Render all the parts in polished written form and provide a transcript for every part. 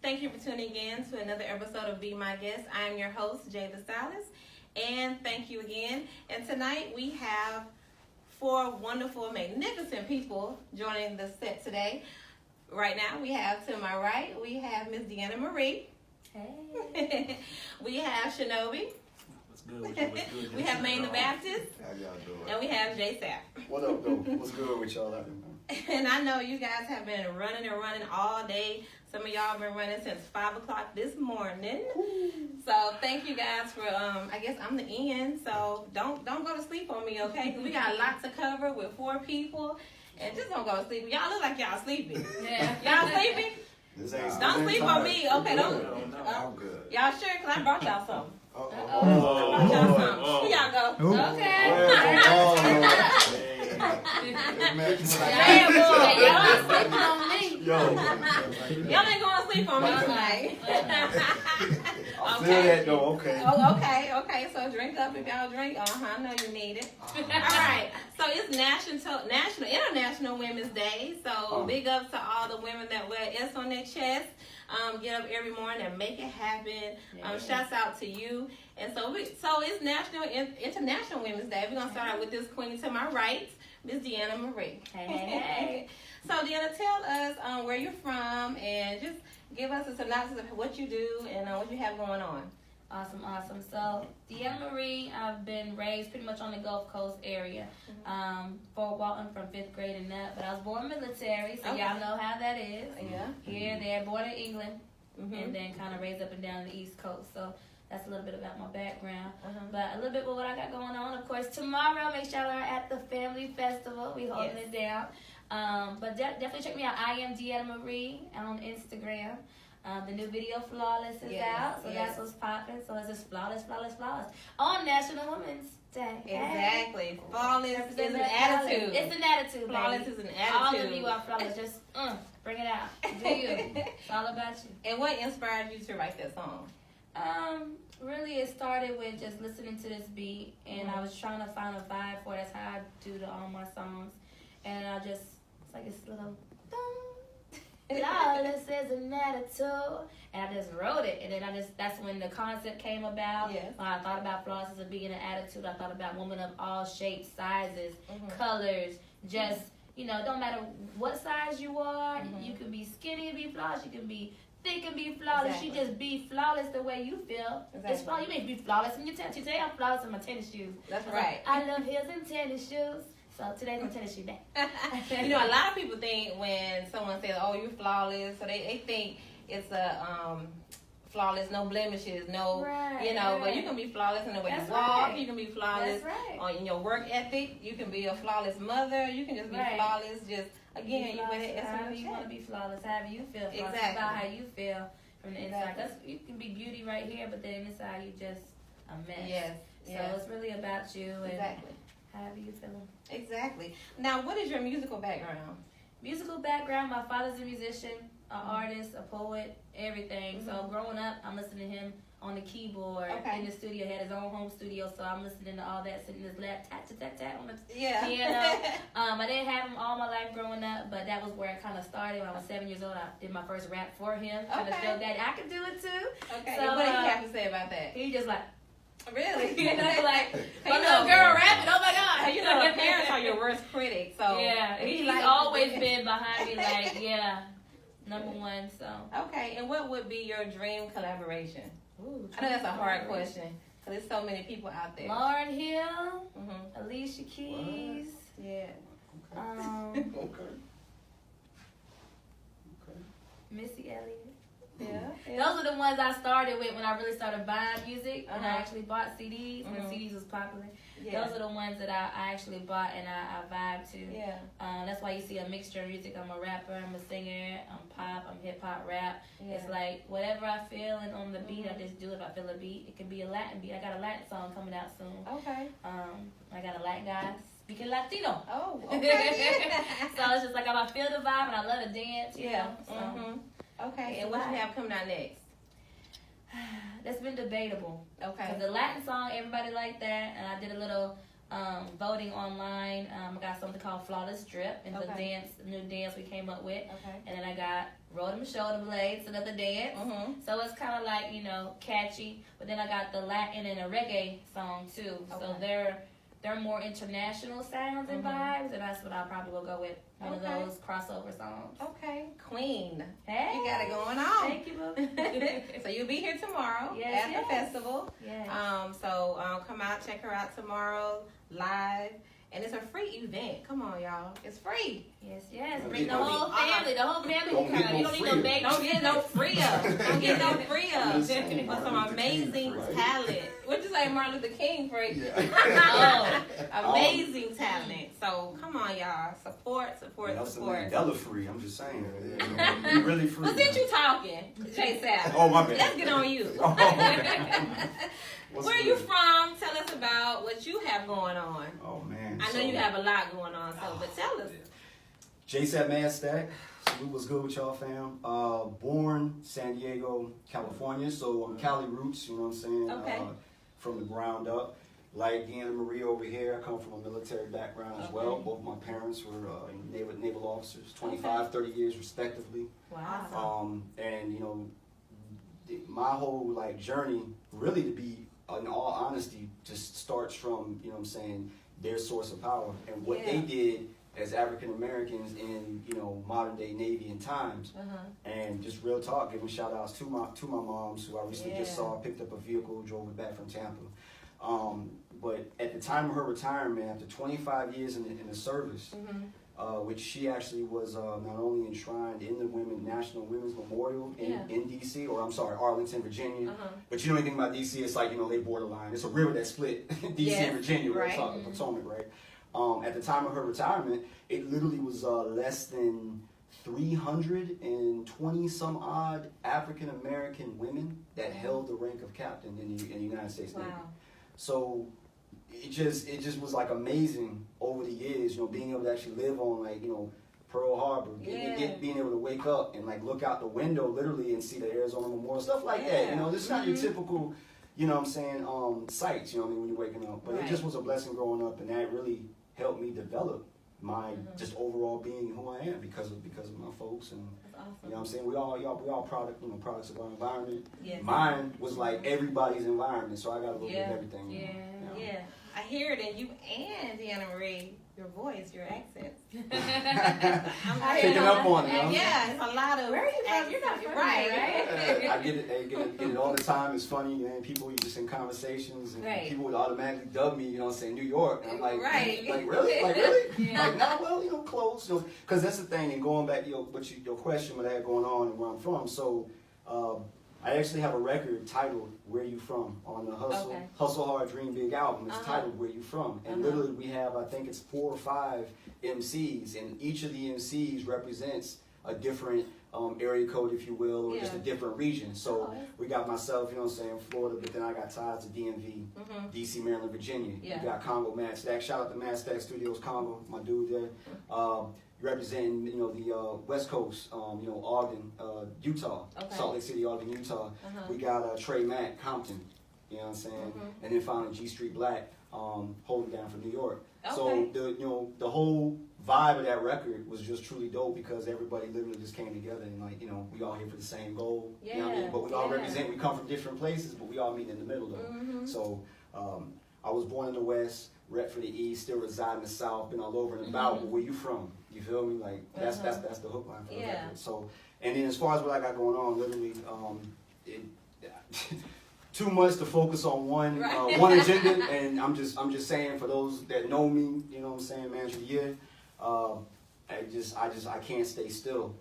Thank you for tuning in to another episode of Be My Guest. I am your host, Jay the Stylist, and thank you again. And tonight we have 4 wonderful, magnificent people joining the set today. Right now we have to my right, we have Miss Deanna Marie. Hey. We have Shinobi. What's good? What's good? We have Maine the Baptist. How y'all doing? And we have J Sap. What up, though? What's good with y'all out there? And I know you guys have been running all day. Some of y'all been running since 5 o'clock this morning. So thank you guys for, I guess I'm the end. So don't go to sleep on me, okay? 'Cause we got a lot to cover with 4 people. And just don't go to sleep. Y'all look like y'all sleeping. Yeah. Y'all sleeping? Don't sleep on me, okay? Don't. I'm good. Y'all sure? Because I brought y'all something. I Uh-oh. brought y'all something. Here y'all go. Okay. Yeah, boy. Y'all sleeping on me. Y'all ain't going to sleep on me tonight. I feel that, though. Okay. Oh, okay. So drink up if y'all drink. I know you need it. All right. So it's International Women's Day. So big ups to all the women that wear S on their chest. Get up every morning and make it happen. Shouts out to you. And so it's International Women's Day. We're gonna start out with this queen to my right, Miss Deanna Marie. Hey. So Deanna, tell us where you're from and just give us a synopsis of what you do and what you have going on. Awesome. So, Deanna Marie, I've been raised pretty much on the Gulf Coast area. Fort Walton from 5th grade and up. But I was born military, so y'all know how that is. Yeah. Here, there, born in England, and then kind of raised up and down the East Coast. So that's a little bit about my background. But a little bit with what I got going on. Of course, tomorrow, make sure y'all are at the Family Festival. We holding it down. But definitely check me out. I am Deanna Marie on Instagram. The new video Flawless is out, so that's what's popping. So it's just flawless on National Women's Day. Exactly. Flawless is an attitude. It's an attitude, Flawless baby. is an attitude. All of you are flawless. Just bring it out. Do you? It's all about you. And what inspired you to write that song? Really, it started with just listening to this beat, and I was trying to find a vibe for it. That's how I do all my songs, and it's like this little. Flawless is an attitude, and I just wrote it, and then that's when the concept came about. Yes. When I thought about flawless as being an attitude, I thought about women of all shapes, sizes, colors, just, don't matter what size you are, you can be skinny and be flawless, you can be thick and be flawless, you just be flawless the way you feel. Exactly. It's flawless. You may be flawless in your tennis shoes. Today I'm flawless in my tennis shoes. That's right. I love heels and tennis shoes. So today's my tennis shoe day. A lot of people think when someone says, "Oh, you're flawless," so they think it's a flawless, no blemishes, no, But you can be flawless in the way you walk. Right. You can be flawless in your work ethic. You can be a flawless mother. You can just be flawless. Just again, however you want to be flawless, however you feel. Flawless. Exactly. It's about how you feel from the inside. You can be beauty right here, but then inside you just a mess. Yes. So it's really about you and however you feeling. Exactly. Now, what is your musical background? Musical background, my father's a musician, an artist, a poet, everything. So growing up, I'm listening to him on the keyboard in the studio. He had his own home studio, so I'm listening to all that, sitting in his lap, tat on the piano. I didn't have him all my life growing up, but that was where it kind of started. When I was 7 years old, I did my first rap for him. Kind of felt that I could do it too. Okay. So, what did he have to say about that? He just like, really? Like, my little girl rapping, oh my God. Your parents are your worst critics, so. Yeah, he's always been behind me, like, number one, so. Okay, and what would be your dream collaboration? Ooh, I know that's a hard question, because there's so many people out there. Lauryn Hill, Alicia Keys. What? Yeah. Okay. Missy Elliott. Yeah. Those are the ones I started with when I really started buying music. When I actually bought CDs, when CDs was popular. Yeah. Those are the ones that I actually bought and I vibe to. Yeah. That's why you see a mixture of music. I'm a rapper, I'm a singer, I'm pop, I'm hip hop, rap. Yeah. It's like whatever I feel and on the beat, I just do it. If I feel a beat, it can be a Latin beat. I got a Latin song coming out soon. Okay. I got a Latin guy speaking Latino. Oh, okay. So it's just like I feel the vibe and I love to dance. You know? So. Okay. And what you have coming out next? That's been debatable. Okay. Because the Latin song, everybody liked that, and I did a little voting online. I got something called Flawless Drip, and the new dance we came up with. Okay. And then I got Roll Them Shoulder Blades, another dance. Mm-hmm. So it's kind of like, catchy. But then I got the Latin and a reggae song too. So they're more international sounds and vibes, and that's what I probably will go with. One of those crossover songs. Okay. Queen. Hey. You got it going on. Thank you, boo. So you'll be here tomorrow Yes, at the festival. Yes. So come out, check her out tomorrow live. And it's a free event. Come on, y'all. It's free. Yes. Bring the whole family. The whole family will come out. You don't need no baby. Don't get no free up. Don't get no free up. Listen, For some Martin Luther amazing King, right? talent. What'd you say, Martin Luther King free? Yeah. Amazing talent. So come on, y'all. Support. Mandela free. I'm just saying. You're really free. But since you talking, Jay Sapp, Oh, my bad. let's get on you. What's Where are you good? from? Tell us about what you have going on. Oh, man. I know you have a lot going on, but tell us. JSAT Madstack. Salute, what's good with y'all, fam? Born San Diego, California, so I'm Cali roots, you know what I'm saying? Okay. From the ground up. Like Deanna Marie over here, I come from a military background as well. Both my parents were naval officers, 25, 30 years respectively. Wow. And my whole journey, really, to be in all honesty, just starts from their source of power and what they did as African Americans in modern day Navy and times. And just real talk, giving shout outs to my moms who I recently just saw, picked up a vehicle, drove it back from Tampa. But at the time of her retirement, after 25 years in the service, which she actually was not only enshrined in the National Women's Memorial in D.C., or I'm sorry, Arlington, Virginia. But you know anything about D.C., it's like, they borderline. It's a river that split D.C. and Virginia, right? It's like the Potomac, right? At the time of her retirement, it literally was less than 320 some odd African American women that held the rank of captain in the United States Navy. So it just was amazing over the years, being able to actually live on Pearl Harbor, being able to wake up and look out the window literally and see the Arizona Memorial, stuff like that. This is not your typical, sights, when you're waking up. But it just was a blessing growing up, and that really helped me develop my just overall being who I am because of my folks. And you know what I'm saying, we all products of our environment. Mine was like everybody's environment, so I got a little bit of everything. Yeah. I hear it in you and Deanna Marie. Your voice, your accents. I'm picking up on it. Huh? Yeah, it's a lot of. Where are you from? You're not from right? I get it all the time. It's funny, man. People, you just in conversations, and people would automatically dub me, saying New York. And I'm like, like really? Like, nah, well, close. Because that's the thing. And going back to your question, what I had going on and where I'm from. So, I actually have a record titled "Where You From" on the Hustle Hard Dream Big album. It's titled "Where You From," and literally we have, I think it's 4 or 5 MCs, and each of the MCs represents a different area code, if you will, or just a different region. So we got myself, Florida, but then I got ties to DMV, DC, Maryland, Virginia. We got Congo, Mad Stack. Shout out to Mad Stack Studios, Congo, my dude there. Representing, the West Coast, Ogden, Utah, Salt Lake City, Ogden, Utah. We got Trey Mack, Compton, you know what I'm saying? And then finally G Street Black, holding down for New York. So the whole vibe of that record was just truly dope because everybody literally just came together and we all here for the same goal. You know what I mean? But we all represent, we come from different places, but we all meet in the middle though. So I was born in the West, rep for the East, still reside in the South, been all over and about, but where you from? You feel me? That's the hook line for the record. So, and then as far as what I got going on, literally, too much to focus on one agenda, and I'm just saying for those that know me, you know what I'm saying, manager of the year, I can't stay still.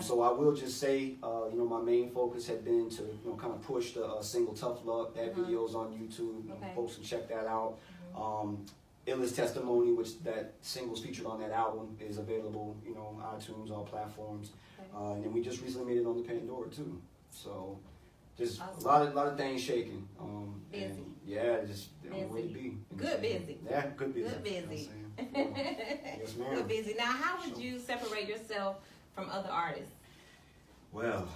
So I will just say, my main focus had been to kind of push the single Tough Luck. That video's on YouTube. Folks can check that out. Illest Testimony, which that single's featured on that album, is available, iTunes, all platforms. And then we just recently made it on the Pandora too. So just a lot of things shaking. Busy. And, just way to be. Good busy. Yeah, good busy. Good busy. Yes, ma'am. Good busy. Now, how would you separate yourself from other artists? Well,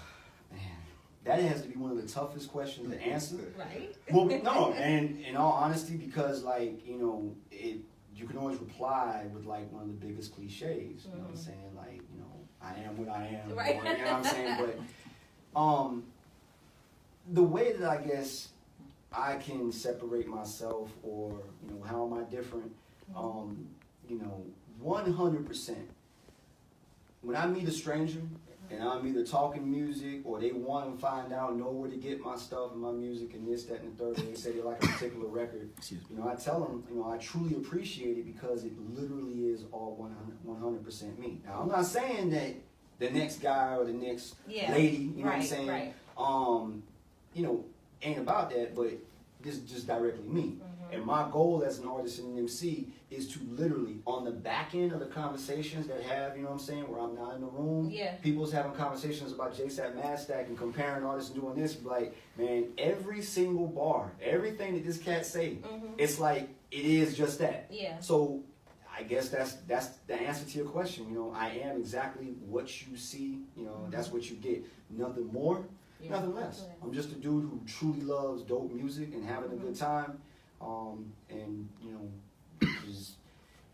that has to be one of the toughest questions to answer. Right. Well, no, and in all honesty, because like, you know, you can always reply with like one of the biggest cliches, you know what I'm saying? Like, you know, I am what I am, right. or, you know what I'm saying? But the way that I guess I can separate myself, or, you know, how am I different? You know, 100%. When I meet a stranger and I'm either talking music or they want to find out, know where to get my stuff and my music and this, that, and the third, and they say they like a particular record, you know, I tell them, you know, I truly appreciate it because it literally is all 100% me. Now, I'm not saying that the next guy or the next lady, you know what I'm saying, right. You know, ain't about that, but this is just directly me. And my goal as an artist and an MC is to literally, on the back end of the conversations that have, you know what I'm saying, where I'm not in the room, people's having conversations about JSAT Madstack and comparing artists and doing this, like, man, every single bar, everything that this cat say, it's like, it is just that. Yeah. So, I guess that's the answer to your question. You know, I am exactly what you see, you know, that's what you get. Nothing more, nothing less. I'm just a dude who truly loves dope music and having a good time. And you know, just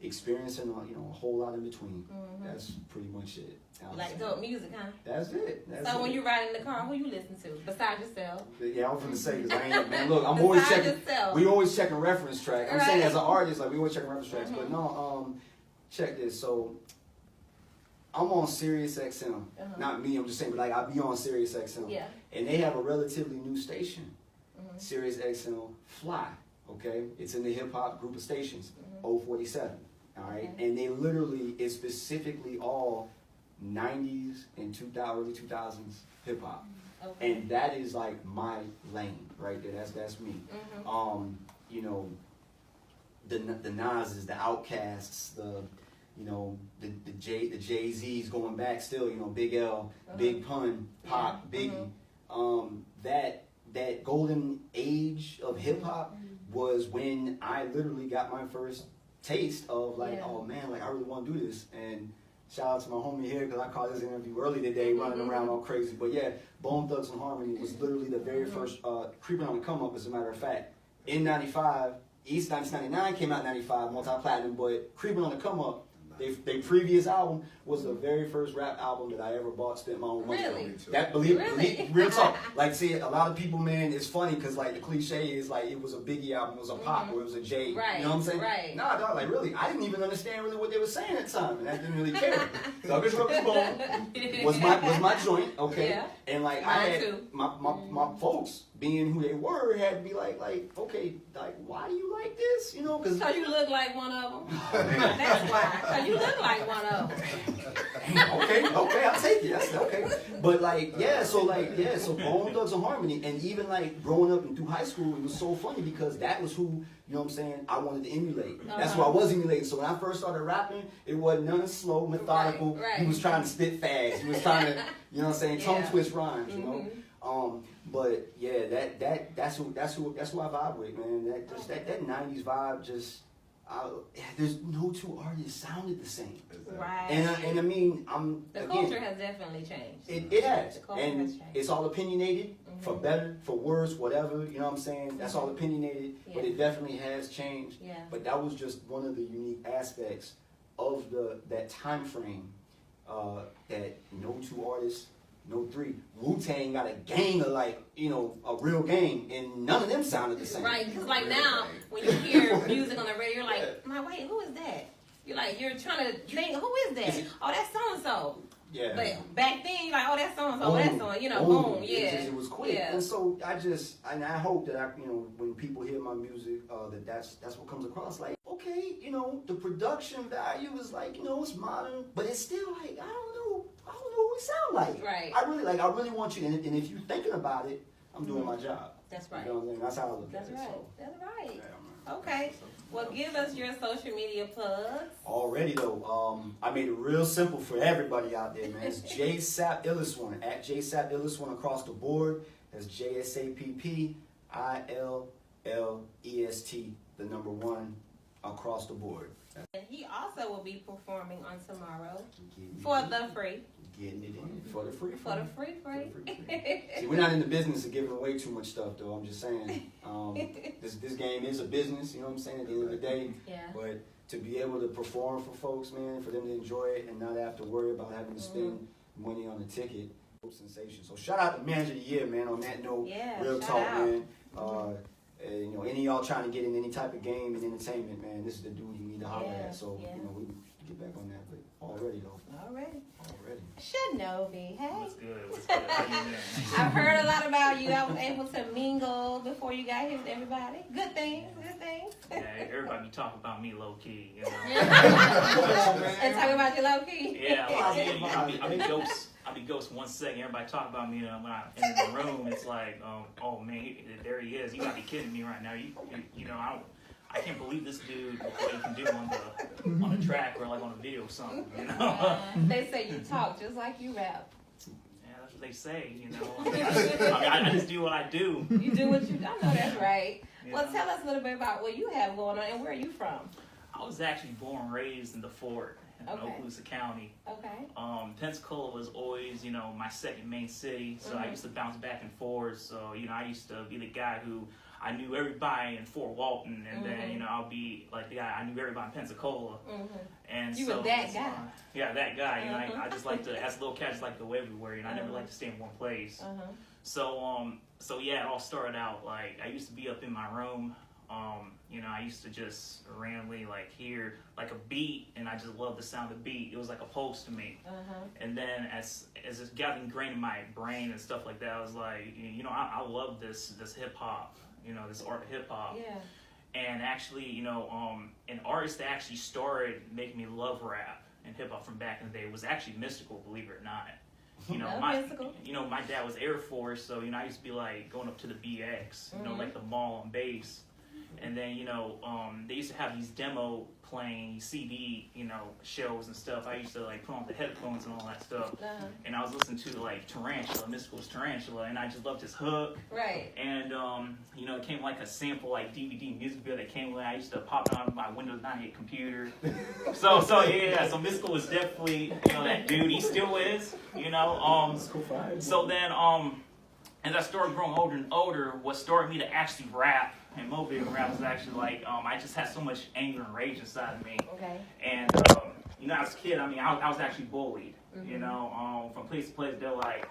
experiencing you know, a whole lot in between. That's pretty much it. Like dope music, huh? That's it. So when you ride in the car, who you listen to besides yourself? Yeah, I was gonna say, because I ain't, man, look, I'm always checking. We always checking reference track. I'm saying as an artist, like we always checking reference tracks. But no, check this. So I'm on Sirius XM. Not me. I'm just saying, but like I be on Sirius XM. Yeah. And they have a relatively new station, Sirius XM Fly. Okay, it's in the hip hop group of stations, 047. All right, and they literally is specifically all 90s and early 2000s hip hop, and that is like my lane right there. That's me. You know, the Nas's, the Outcasts, the you know the Jay-Z's going back still. You know, Big L, Big Pun, Pop, Biggie. That golden age of hip hop was when I literally got my first taste of like, oh man, like I really want to do this. And shout out to my homie here, because I caught this interview early today, running around all crazy. But yeah, Bone Thugs and Harmony was literally the very first Creeping on the Come Up, as a matter of fact. In 95, East 1999 came out in 95, multi-platinum, but Creeping on the Come Up, their previous album was the very first rap album that I ever bought, spent my own money on. That believe real talk. Like, see, a lot of people, man, it's funny because like the cliche is like it was a Biggie album, it was a Pop, or it was a J. Right. You know what I'm saying? Right. Nah, dog, like really, I didn't even understand really what they were saying at the time, and I didn't really care. Thuggish Rubber's Bone was my joint, okay? Yeah. And like I had my folks, being who they were, had to be like, okay, like, why do you like this? You know, because you look like one of them. That's why. Because you look like one of them. okay, I'll take it. That's okay. But like, so Bone Thugs and Harmony, and even like growing up and through high school, it was so funny because that was who, you know what I'm saying, I wanted to emulate. That's who I was emulating. So when I first started rapping, it wasn't none of slow, methodical. Right. He was trying to spit fast. He was trying to, you know what I'm saying, tongue twist rhymes, you know. But yeah, that's who I vibe with, man. That 90s vibe just. There's no two artists sounded the same. Right. And I mean, the culture has definitely changed. It has. The culture and has changed. It's all opinionated, for better, for worse, whatever, you know what I'm saying? That's all opinionated, but it definitely has changed. Yeah. But that was just one of the unique aspects of that time frame, that no two artists, no three. Wu-Tang got a gang of like, you know, a real gang, and none of them sounded the same. Right, because like now, when you hear music on the radio, you're like, wait, who is that? You're like, you're trying to think, who is that? Oh, that's so-and-so. Yeah. But back then, you're like, oh, that's so-and-so, that's so, you know, boom, yeah. It was quick. Yeah. And so I hope that you know, when people hear my music, that's what comes across. Like, okay, you know, the production value is like, you know, it's modern, but it's still like, I don't know what we sound like. Right. I really want you, and if you're thinking about it, I'm doing my job. That's right. You know what I mean? That's how I look at it. Right. So. That's right. Yeah, okay. Well, give us your social media plugs. Already though, I made it real simple for everybody out there, man. It's JSAP Illest1, at JSAP Illest1 across the board. That's JSAPP ILLEST, the number 1 across the board. And he also will be performing on tomorrow for the free. getting it in for the free. For the free. See, we're not in the business of giving away too much stuff, though. I'm just saying, this game is a business. You know what I'm saying? At the end of the day, but to be able to perform for folks, man, for them to enjoy it and not have to worry about having to spend money on a ticket, sensation. So shout out to Manager of the Year, man. On that note, real talk, man. You know, any of y'all trying to get in any type of game and entertainment, man, this is the dude you need to holler at. So you know, we can get back on that, but already though. Already. Shanobi, hey. What's good? How you doing? I've heard a lot about you. I was able to mingle before you got here with everybody. Good things. Yeah, everybody be talking about me low key, you know. And talking about you low key. Yeah, well, I be ghost 1 second. Everybody talk about me, and when I enter the room, it's like, oh man, there he is. You gotta be kidding me right now. You know, I can't believe this dude, what he can do on the track or like on a video or something, you know. They say you talk just like you rap. Yeah, that's what they say, you know. I just do what I do. You do what you do. I know that's right. Yeah. Well, tell us a little bit about what you have going on and where are you from? I was actually born and raised in the Fort in Okaloosa County. Okay. Pensacola was always, you know, my second main city, so I used to bounce back and forth. So, you know, I used to be the guy who I knew everybody in Fort Walton, and then, you know, I'll be like the guy I knew everybody in Pensacola. And you so were that guy. Yeah, that guy. You know, I just like to, as a little cat, I just like to go everywhere. You know, I never like to stay in one place. So yeah, it all started out like I used to be up in my room. You know, I used to just randomly like hear like a beat, and I just loved the sound of the beat. It was like a pulse to me. And then as it got ingrained in my brain and stuff like that, I was like, you know, I love this hip hop. You know, this art of hip hop. Yeah. And actually, you know, an artist that actually started making me love rap and hip hop from back in the day was actually Mystical, believe it or not. You know, my dad was Air Force, so you know, I used to be like going up to the BX, you know, like the mall on base. And then, you know, they used to have these demo playing CD, you know, shows and stuff. I used to like put on the headphones and all that stuff. And I was listening to like Tarantula, Mystical's Tarantula, and I just loved his hook. Right. And, you know, it came like a sample like DVD music video that came when I used to pop it on my Windows 98 computer. So Mystical was definitely, you know, that dude. He still is, you know. So then, as I started growing older and older, what started me to actually rap and motivated rap was actually like, I just had so much anger and rage inside of me. Okay. And, you know, as a kid, I mean, I was actually bullied, you know, from place to place. They're like,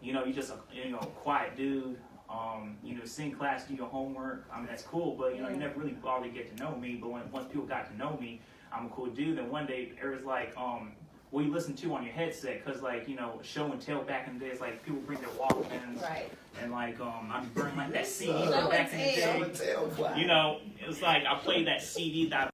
you know, you just, you know, quiet dude, you know, sing class, do your homework. I mean, that's cool, but, you know, you never really bothered to get to know me. But once people got to know me, I'm a cool dude. Then one day, it was like, what you listen to on your headset, because like, you know, show and tell back in the days, like people bring their Walkmans, and like I'm burning like that CD from back in the day. You know, it was like I played that CD that